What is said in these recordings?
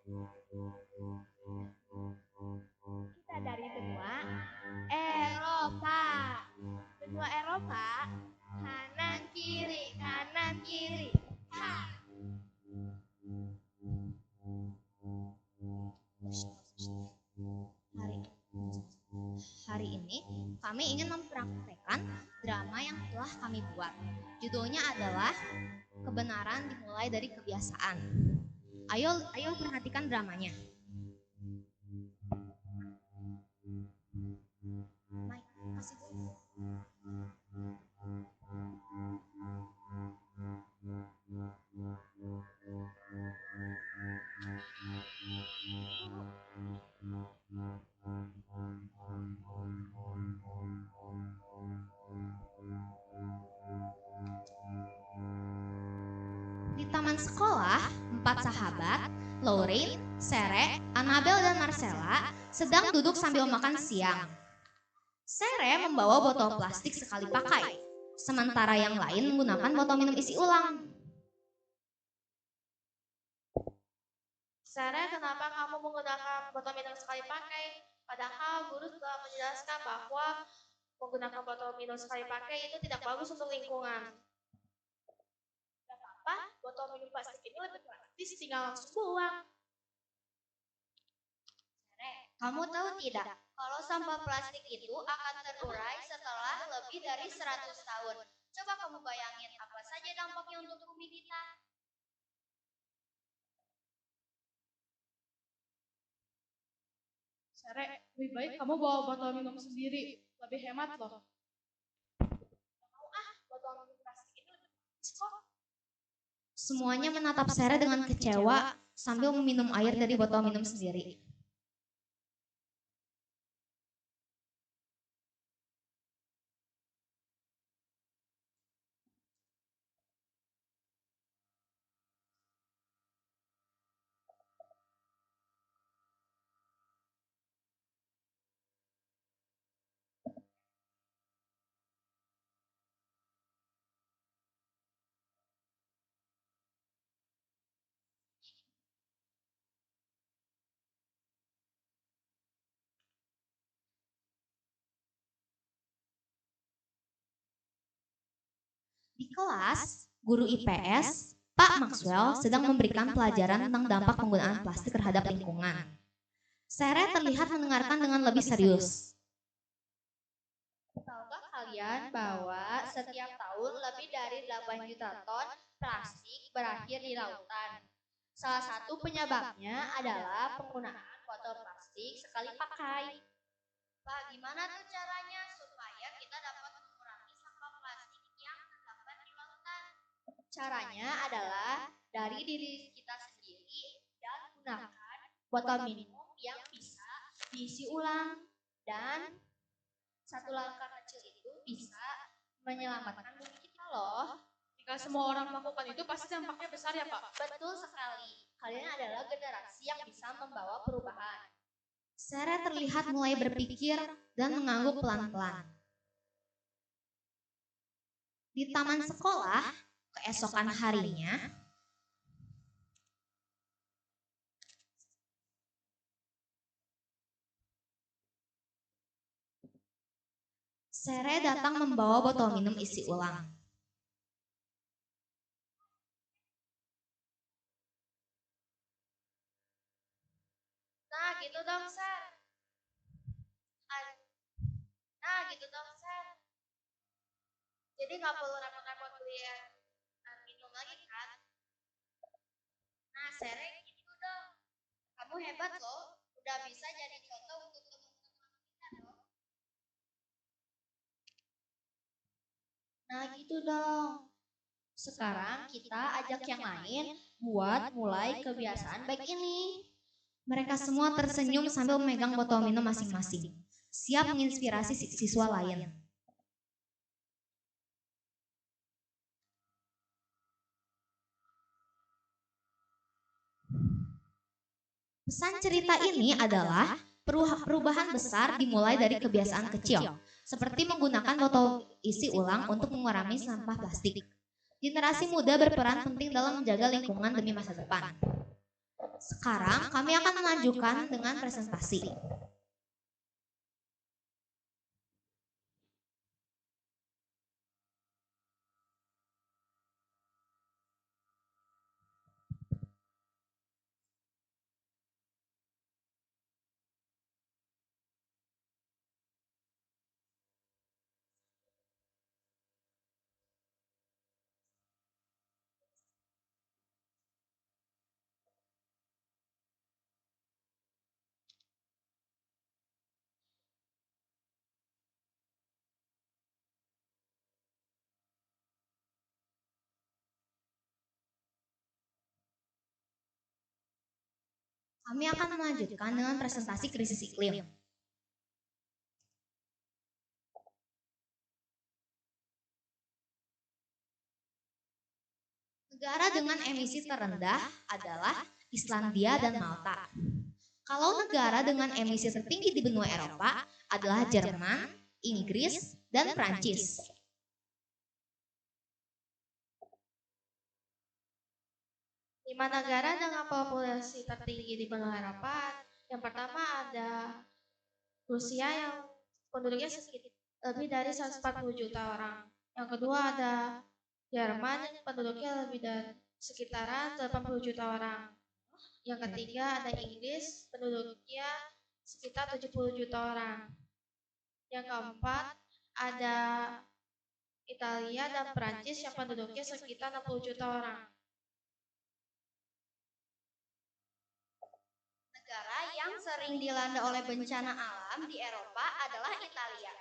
Kita dari benua Eropa. Benua Eropa, kanan kiri. Ha. Hari ini kami ingin mempraktekkan drama yang telah kami buat. Judulnya adalah Kebenaran Dimulai dari Kebiasaan. Ayo perhatikan dramanya. Mike, kasih dulu. Di taman sekolah, 4 sahabat, Lorraine, Sere, Annabel, dan Marcella sedang duduk sambil makan siang. Sere membawa botol plastik sekali pakai, sementara yang lain menggunakan botol minum isi ulang. Sere, kenapa kamu menggunakan botol minum sekali pakai? Padahal guru telah menjelaskan bahwa menggunakan botol minum sekali pakai itu tidak bagus untuk lingkungan. Tidak apa-apa, botol minum plastik ini lebih praktis, tinggal langsung buang. Kamu tahu tidak, kalau sampah plastik itu akan terurai setelah lebih dari 100 tahun. Coba kamu bayangin apa saja dampaknya untuk bumi kita. Sere, lebih baik kamu bawa botol minum sendiri, lebih hemat loh. Botol minum plastik ini lebih praktis kok. Semuanya menatap Sere dengan kecewa sambil meminum air dari botol minum sendiri. Di kelas, guru IPS, Pak Maxwell sedang memberikan pelajaran tentang dampak penggunaan plastik terhadap lingkungan. Sere terlihat mendengarkan dengan lebih serius. Tahukah kalian bahwa setiap tahun lebih dari 8 juta ton plastik berakhir di lautan? Salah satu penyebabnya adalah penggunaan botol plastik sekali pakai. Pak, gimana tuh caranya supaya kita dapat mengurangi sampah plastik yang terdapat di lautan? Caranya adalah dari diri kita sendiri dan gunakan botol minum yang bisa diisi ulang. Dan satu langkah kecil itu bisa menyelamatkan bumi kita loh. Jika semua orang melakukan itu pasti dampaknya besar ya Pak. Betul sekali. Kalian adalah generasi yang bisa membawa perubahan. Sere terlihat mulai berpikir dan mengangguk pelan-pelan. Di taman sekolah, keesokan harinya, Sere datang membawa botol minum isi ulang. Nah gitu dong, Sar. Nah gitu dong, Sar. Jadi nggak perlu repot-repot beli air minum lagi kan? Nah, Sere gitu dong. Kamu hebat loh. Udah bisa jadi contoh untuk teman-teman kita dong. Nah gitu dong. Sekarang kita ajak yang lain buat mulai kebiasaan baik ini. Mereka semua tersenyum sambil memegang botol minum masing-masing, siap menginspirasi siswa lain. Pesan cerita ini adalah perubahan besar dimulai dari kebiasaan kecil, seperti menggunakan botol isi ulang untuk mengurangi sampah plastik. Generasi muda berperan penting dalam menjaga lingkungan demi masa depan. Sekarang kami akan melanjutkan dengan presentasi. Kami akan melanjutkan dengan presentasi krisis iklim. Negara dengan emisi terendah adalah Islandia dan Malta. Kalau negara dengan emisi tertinggi di benua Eropa adalah Jerman, Inggris, dan Prancis. 5 negara dengan populasi tertinggi di benua Eropa. Yang pertama ada Rusia yang penduduknya lebih dari 140 juta orang. Yang kedua ada Jerman yang penduduknya lebih dari sekitaran 80 juta orang. Yang ketiga ada Inggris, penduduknya sekitar 70 juta orang. Yang keempat ada Italia dan Prancis yang penduduknya sekitar 60 juta orang. Negara yang sering dilanda oleh bencana alam di Eropa adalah Italia.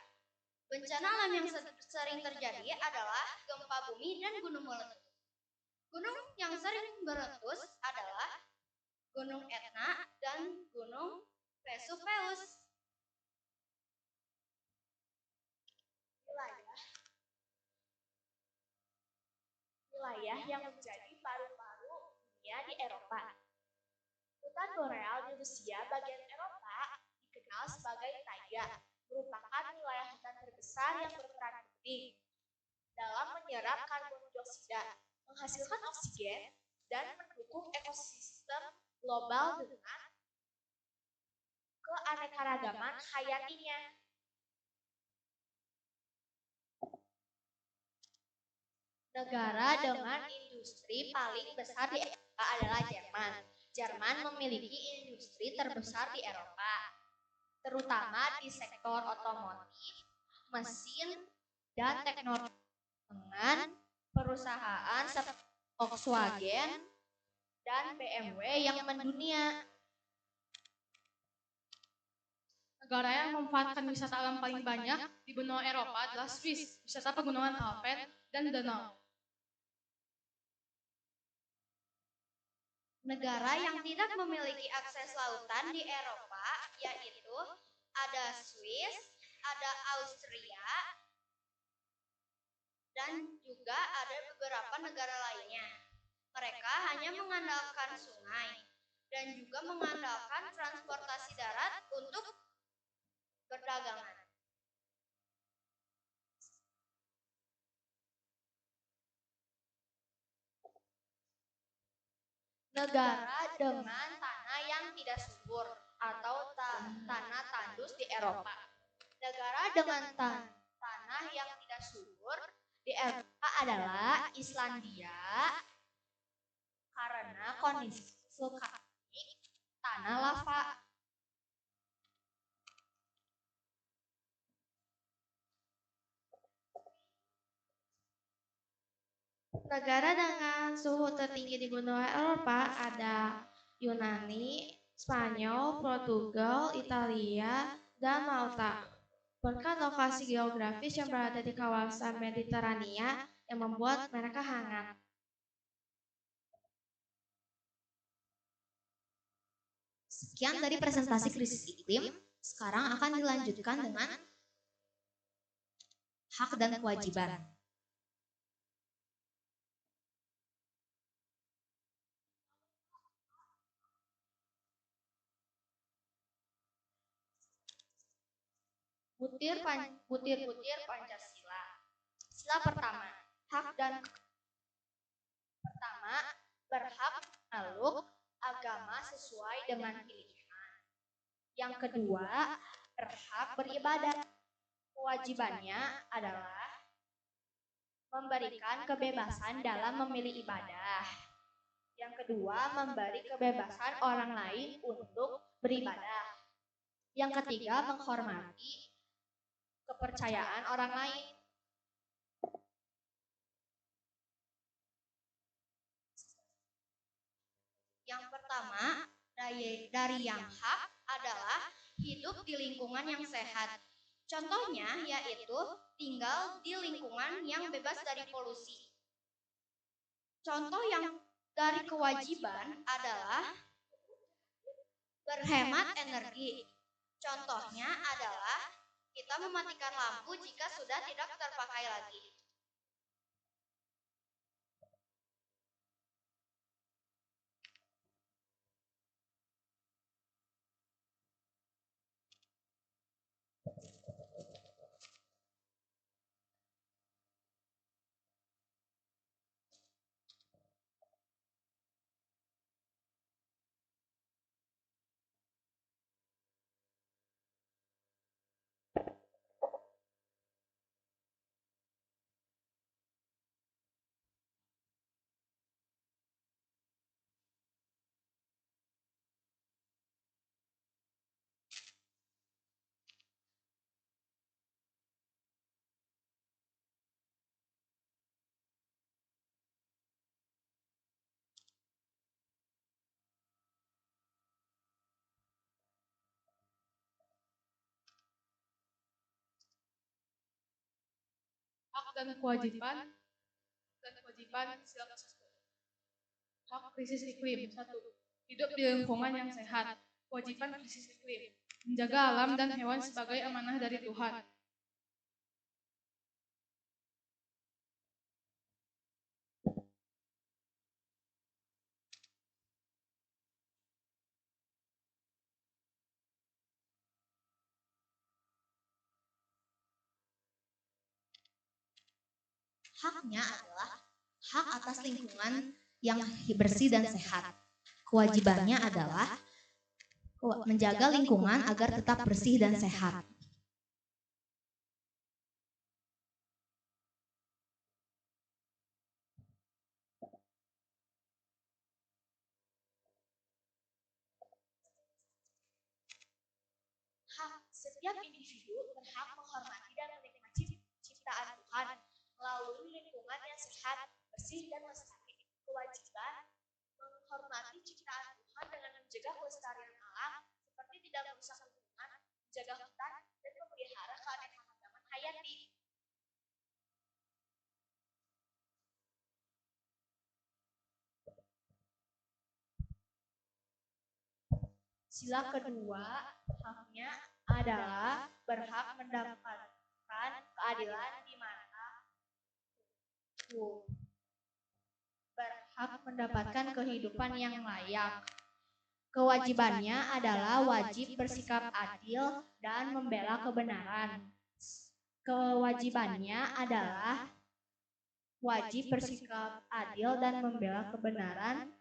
Bencana alam yang sering terjadi adalah gempa bumi dan gunung meletus. Gunung yang sering meletus adalah Gunung Etna dan Gunung Vesuvius. Wilayah yang menjadi paru-paru dunia di Eropa. Hutan boreal di Rusia bagian Eropa dikenal sebagai taiga, merupakan wilayah hutan terbesar yang berperan penting dalam menyerap karbon dioksida, menghasilkan oksigen, dan mendukung ekosistem global dengan keanekaragaman hayatinya. Negara dengan industri paling besar di Eropa adalah Jerman. Jerman memiliki industri terbesar di Eropa, terutama di sektor otomotif, mesin, dan teknologi dengan perusahaan seperti Volkswagen dan BMW yang mendunia. Negara yang memanfaatkan wisata alam paling banyak di benua Eropa adalah Swiss, wisata pegunungan Alpen dan Danau. Negara yang tidak memiliki akses lautan di Eropa yaitu ada Swiss, ada Austria, dan juga ada beberapa negara lainnya. Mereka hanya mengandalkan sungai dan juga mengandalkan transportasi darat untuk perdagangan. Negara dengan tanah yang tidak subur atau tanah tandus di Eropa. Negara dengan tanah yang tidak subur di Eropa adalah Islandia karena kondisi vulkanik, tanah lava. Negara dengan suhu tertinggi di benua Eropa ada Yunani, Spanyol, Portugal, Italia, dan Malta. Berkat lokasi geografis yang berada di kawasan Mediterania yang membuat mereka hangat. Sekian dari presentasi krisis iklim. Sekarang akan dilanjutkan dengan hak dan kewajiban. Butir-butir Pancasila. Sila pertama, hak dan pertama berhak makhluk agama sesuai dengan pilihan. Yang kedua, berhak beribadah. Kewajibannya adalah memberikan kebebasan dalam memilih ibadah. Yang kedua, memberi kebebasan orang lain untuk beribadah. Yang ketiga, menghormati kepercayaan orang lain. Yang pertama, dari yang hak adalah hidup di lingkungan yang sehat. Contohnya yaitu tinggal di lingkungan yang bebas dari polusi. Contoh yang dari kewajiban adalah berhemat energi. Contohnya adalah kita mematikan lampu jika sudah tidak terpakai lagi. Hak dan kewajiban sila ke-1. Hak krisis iklim 1. Hidup di lingkungan yang sehat. Kewajiban krisis iklim menjaga alam dan hewan sebagai amanah dari Tuhan. Haknya adalah hak atas lingkungan yang bersih dan sehat. Kewajibannya adalah menjaga lingkungan agar tetap bersih dan sehat. Setiap individu berhak menghormati dan menikmati ciptaan Tuhan melalui lingkungan yang sehat, bersih, dan lestari. Kewajiban menghormati ciptaan Tuhan dengan menjaga kelestarian alam seperti tidak merusak lingkungan, menjaga hutan, dan memelihara keanekaragaman hayati. Sila kedua, haknya adalah berhak mendapatkan keadilan di mana berhak mendapatkan kehidupan yang layak. Kewajibannya adalah wajib bersikap adil dan membela kebenaran. Kewajibannya adalah wajib bersikap adil dan membela kebenaran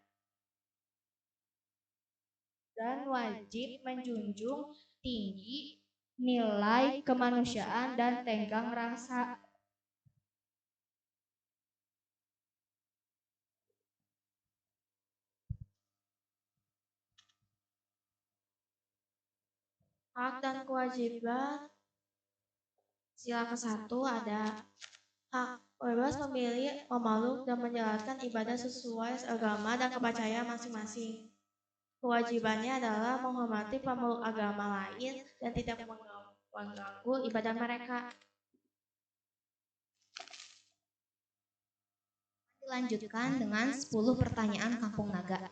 dan wajib menjunjung tinggi nilai kemanusiaan dan tenggang rasa. Hak dan kewajiban sila ke-1 ada hak bebas memilih, memeluk, dan menjalankan ibadah sesuai agama dan kepercayaan masing-masing. Kewajibannya adalah menghormati pemeluk agama lain dan tidak mengganggu ibadah mereka. Dilanjutkan dengan 10 pertanyaan Kampung Naga.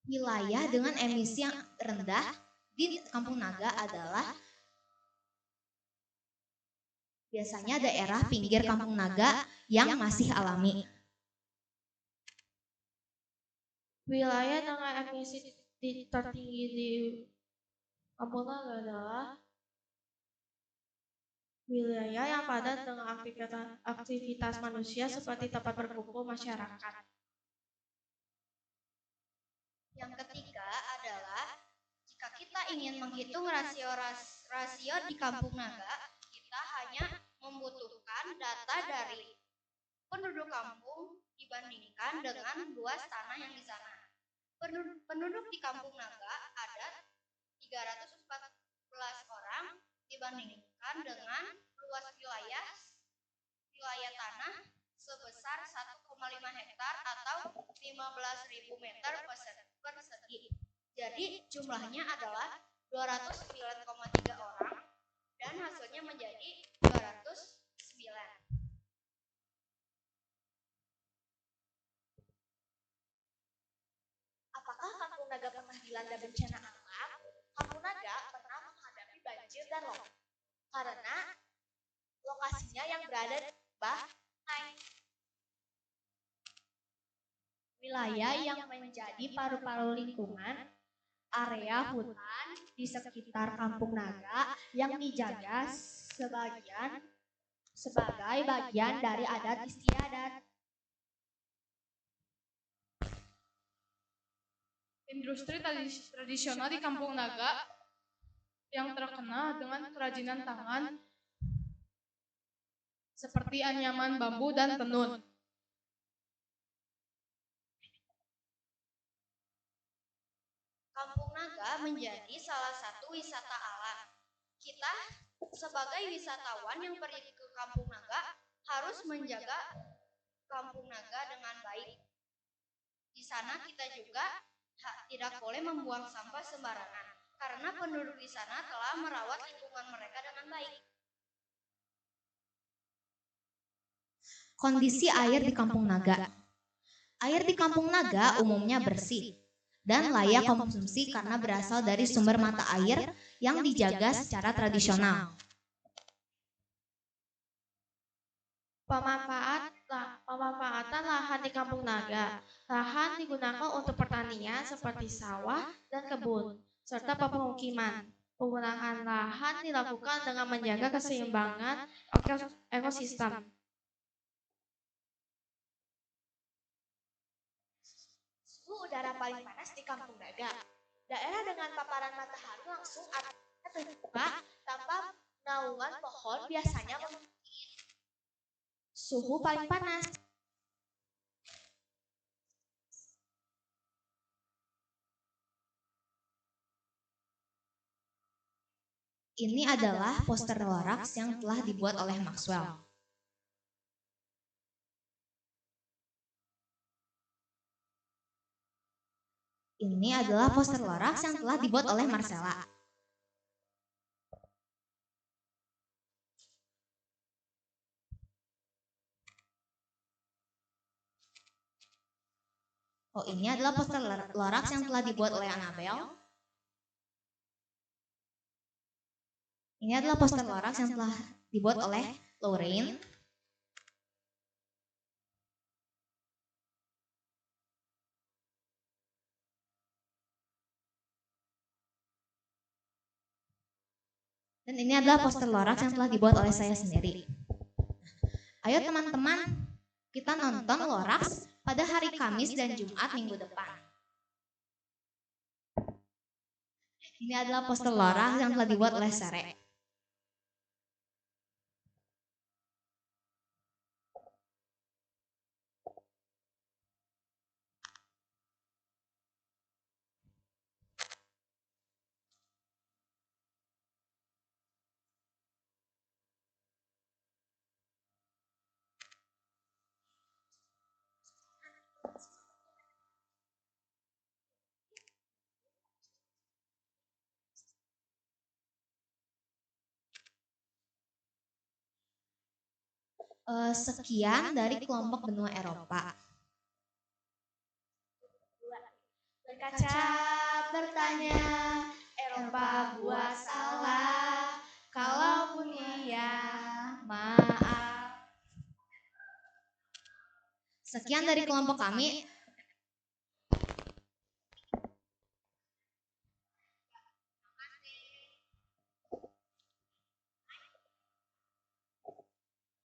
Wilayah dengan emisi yang rendah di Kampung Naga adalah biasanya daerah pinggir Kampung Naga yang masih alami. Wilayah dengan emisi tertinggi di Kampung Naga adalah wilayah yang padat dengan aktivitas manusia seperti tempat berkumpul masyarakat. Yang ketiga adalah jika kita ingin menghitung rasio di Kampung Naga, kita hanya membutuhkan data dari penduduk kampung dibandingkan dengan luas tanah yang di sana. Penduduk di Kampung Naga ada 314 orang dibandingkan dengan luas wilayah tanah sebesar 1,5 hektar atau 15.000 meter persegi. Jadi jumlahnya adalah 209,3 orang dan hasilnya menjadi 209. Apakah Kampung Naga pernah dilanda bencana alam? Kampung Naga pernah menghadapi banjir dan longsor karena lokasinya yang berada di pantai. Wilayah yang menjadi paru-paru lingkungan, area hutan di sekitar Kampung Naga yang dijaga sebagai bagian dari adat istiadat. Industri tradisional di Kampung Naga yang terkenal dengan kerajinan tangan seperti anyaman bambu dan tenun. Kampung Naga menjadi salah satu wisata alam. Kita sebagai wisatawan yang pergi ke Kampung Naga harus menjaga Kampung Naga dengan baik. Di sana kita juga tidak boleh membuang sampah sembarangan karena penduduk di sana telah merawat lingkungan mereka dengan baik. Kondisi air di Kampung Naga. Air di Kampung Naga umumnya bersih dan layak konsumsi karena berasal dari sumber mata air yang dijaga secara tradisional. Pemanfaatan lahan di Kampung Naga. Lahan digunakan untuk pertanian seperti sawah dan kebun, serta pemukiman. Penggunaan lahan dilakukan dengan menjaga keseimbangan ekosistem. Suhu udara paling panas di Kampung Naga. Daerah dengan paparan matahari langsung atau terbuka tanpa naungan pohon biasanya memiliki suhu paling panas. Ini adalah poster Lorax yang telah dibuat oleh Maxwell. Ini adalah poster Lorax yang telah dibuat oleh Marcella. Oh, ini adalah poster Lorax yang telah dibuat oleh Annabelle. Ini adalah poster Lorax yang telah dibuat oleh Lorraine. Dan ini adalah poster Lorax yang telah dibuat oleh saya sendiri. Ayo teman-teman, kita nonton Lorax pada hari Kamis dan Jumat minggu depan. Ini adalah poster Lorax yang telah dibuat oleh Sere. Sekian dari kelompok benua Eropa. Berkaca bertanya, Eropa buat salah, kalaupun iya, maaf. Sekian dari kelompok kami.